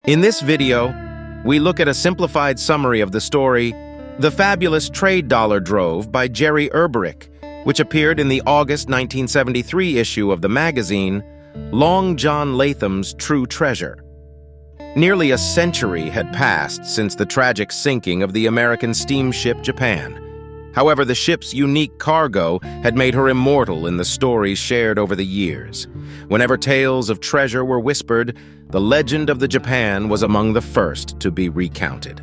In this video, we look at a simplified summary of the story, The Fabulous Trade Dollar Drove by Gerry Erberich, which appeared in the August 1973 issue of the magazine, Long John Latham's True Treasure. Nearly a century had passed since the tragic sinking of the American steamship Japan. However, the ship's unique cargo had made her immortal in the stories shared over the years. Whenever tales of treasure were whispered, the legend of the Japan was among the first to be recounted.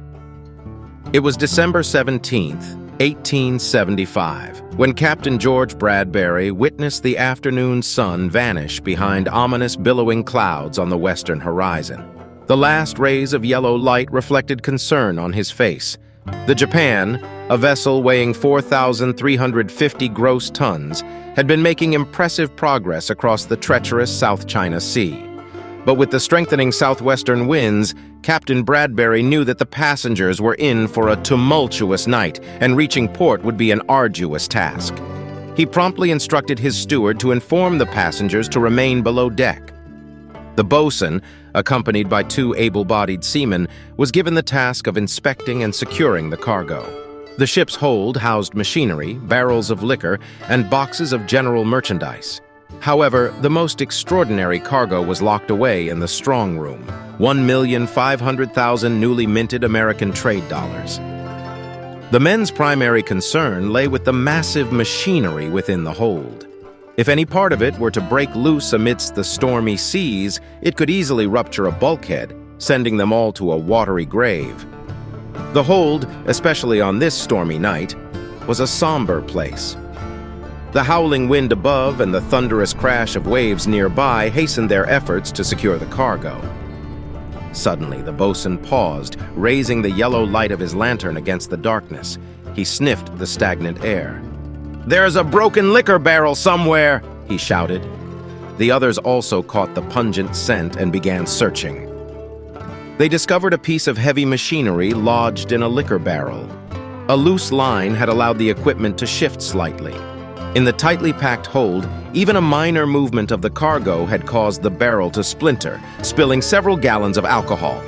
It was December 17th, 1875, when Captain George Bradbury witnessed the afternoon sun vanish behind ominous billowing clouds on the western horizon. The last rays of yellow light reflected concern on his face. The Japan, a vessel weighing 4,350 gross tons, had been making impressive progress across the treacherous South China Sea. But with the strengthening southwestern winds, Captain Bradbury knew that the passengers were in for a tumultuous night, and reaching port would be an arduous task. He promptly instructed his steward to inform the passengers to remain below deck. The boatswain, accompanied by two able-bodied seamen, was given the task of inspecting and securing the cargo. The ship's hold housed machinery, barrels of liquor, and boxes of general merchandise. However, the most extraordinary cargo was locked away in the strong room, 1,500,000 newly minted American trade dollars. The men's primary concern lay with the massive machinery within the hold. If any part of it were to break loose amidst the stormy seas, it could easily rupture a bulkhead, sending them all to a watery grave. The hold, especially on this stormy night, was a somber place. The howling wind above and the thunderous crash of waves nearby hastened their efforts to secure the cargo. Suddenly, the boatswain paused, raising the yellow light of his lantern against the darkness. He sniffed the stagnant air. "There's a broken liquor barrel somewhere!" he shouted. The others also caught the pungent scent and began searching. They discovered a piece of heavy machinery lodged in a liquor barrel. A loose line had allowed the equipment to shift slightly. In the tightly packed hold, even a minor movement of the cargo had caused the barrel to splinter, spilling several gallons of alcohol.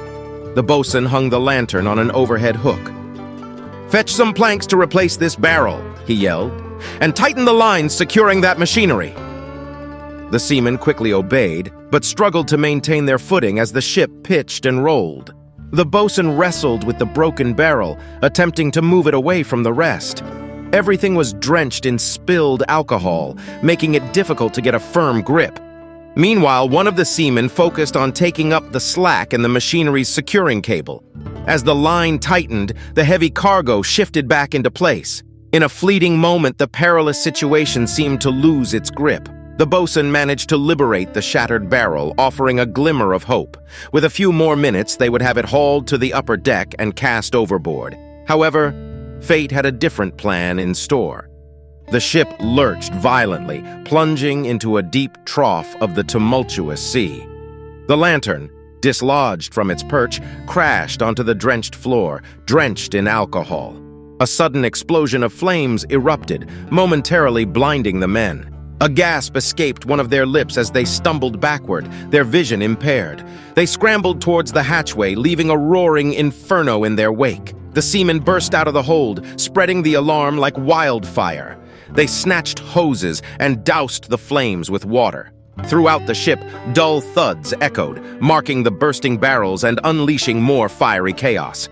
The boatswain hung the lantern on an overhead hook. "Fetch some planks to replace this barrel," he yelled, "and tighten the lines securing that machinery." The seamen quickly obeyed, but struggled to maintain their footing as the ship pitched and rolled. The boatswain wrestled with the broken barrel, attempting to move it away from the rest. Everything was drenched in spilled alcohol, making it difficult to get a firm grip. Meanwhile, one of the seamen focused on taking up the slack in the machinery's securing cable. As the line tightened, the heavy cargo shifted back into place. In a fleeting moment, the perilous situation seemed to lose its grip. The boatswain managed to liberate the shattered barrel, offering a glimmer of hope. With a few more minutes, they would have it hauled to the upper deck and cast overboard. However, fate had a different plan in store. The ship lurched violently, plunging into a deep trough of the tumultuous sea. The lantern, dislodged from its perch, crashed onto the drenched floor, drenched in alcohol. A sudden explosion of flames erupted, momentarily blinding the men. A gasp escaped one of their lips as they stumbled backward, their vision impaired. They scrambled towards the hatchway, leaving a roaring inferno in their wake. The seamen burst out of the hold, spreading the alarm like wildfire. They snatched hoses and doused the flames with water. Throughout the ship, dull thuds echoed, marking the bursting barrels and unleashing more fiery chaos.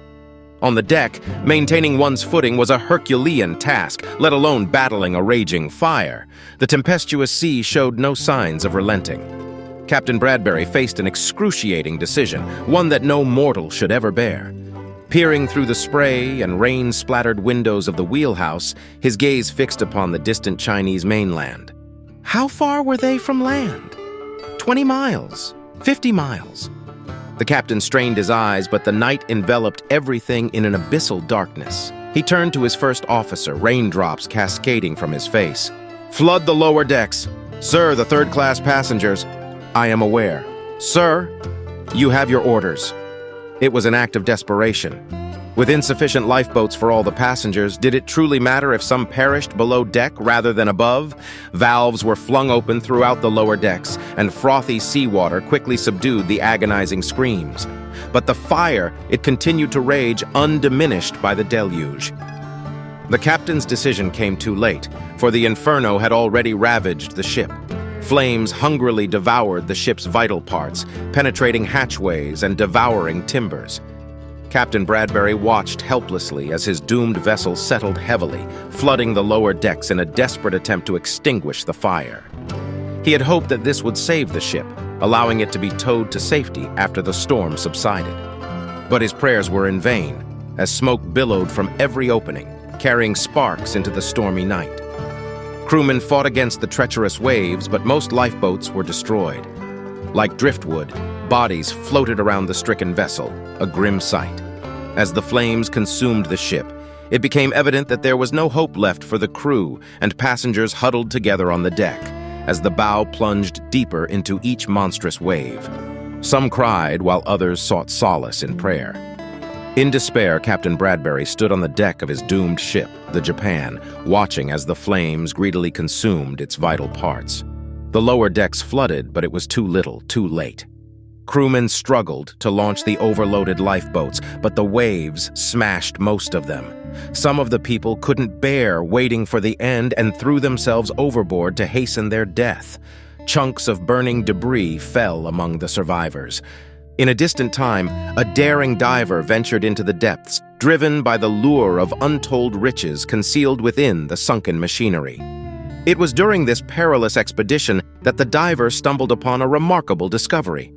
On the deck, maintaining one's footing was a Herculean task, let alone battling a raging fire. The tempestuous sea showed no signs of relenting. Captain Bradbury faced an excruciating decision, one that no mortal should ever bear. Peering through the spray and rain-splattered windows of the wheelhouse, his gaze fixed upon the distant Chinese mainland. How far were they from land? 20 miles? 50 miles? The captain strained his eyes, but the night enveloped everything in an abyssal darkness. He turned to his first officer, raindrops cascading from his face. "Flood the lower decks. Sir, the third-class passengers." "I am aware." "Sir, you have your orders." It was an act of desperation. With insufficient lifeboats for all the passengers, did it truly matter if some perished below deck rather than above? Valves were flung open throughout the lower decks, and frothy seawater quickly subdued the agonizing screams. But the fire, it continued to rage undiminished by the deluge. The captain's decision came too late, for the inferno had already ravaged the ship. Flames hungrily devoured the ship's vital parts, penetrating hatchways and devouring timbers. Captain Bradbury watched helplessly as his doomed vessel settled heavily, flooding the lower decks in a desperate attempt to extinguish the fire. He had hoped that this would save the ship, allowing it to be towed to safety after the storm subsided. But his prayers were in vain, as smoke billowed from every opening, carrying sparks into the stormy night. Crewmen fought against the treacherous waves, but most lifeboats were destroyed. Like driftwood, bodies floated around the stricken vessel, a grim sight. As the flames consumed the ship, it became evident that there was no hope left for the crew, and passengers huddled together on the deck as the bow plunged deeper into each monstrous wave. Some cried while others sought solace in prayer. In despair, Captain Bradbury stood on the deck of his doomed ship, the Japan, watching as the flames greedily consumed its vital parts. The lower decks flooded, but it was too little, too late. Crewmen struggled to launch the overloaded lifeboats, but the waves smashed most of them. Some of the people couldn't bear waiting for the end and threw themselves overboard to hasten their death. Chunks of burning debris fell among the survivors. In a distant time, a daring diver ventured into the depths, driven by the lure of untold riches concealed within the sunken machinery. It was during this perilous expedition that the diver stumbled upon a remarkable discovery: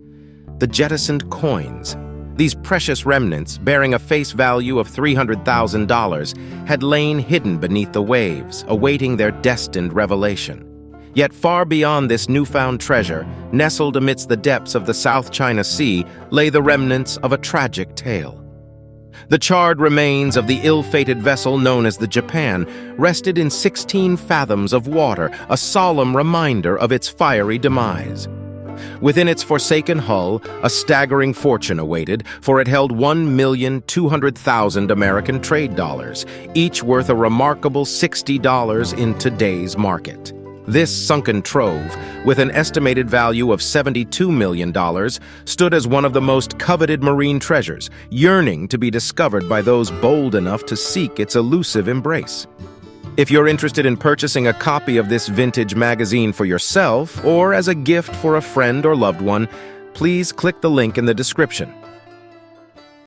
the jettisoned coins. These precious remnants, bearing a face value of $300,000, had lain hidden beneath the waves, awaiting their destined revelation. Yet far beyond this newfound treasure, nestled amidst the depths of the South China Sea, lay the remnants of a tragic tale. The charred remains of the ill-fated vessel known as the Japan rested in 16 fathoms of water, a solemn reminder of its fiery demise. Within its forsaken hull, a staggering fortune awaited, for it held 1,200,000 American trade dollars, each worth a remarkable $60 in today's market. This sunken trove, with an estimated value of $72 million, stood as one of the most coveted marine treasures, yearning to be discovered by those bold enough to seek its elusive embrace. If you're interested in purchasing a copy of this vintage magazine for yourself or as a gift for a friend or loved one, please click the link in the description.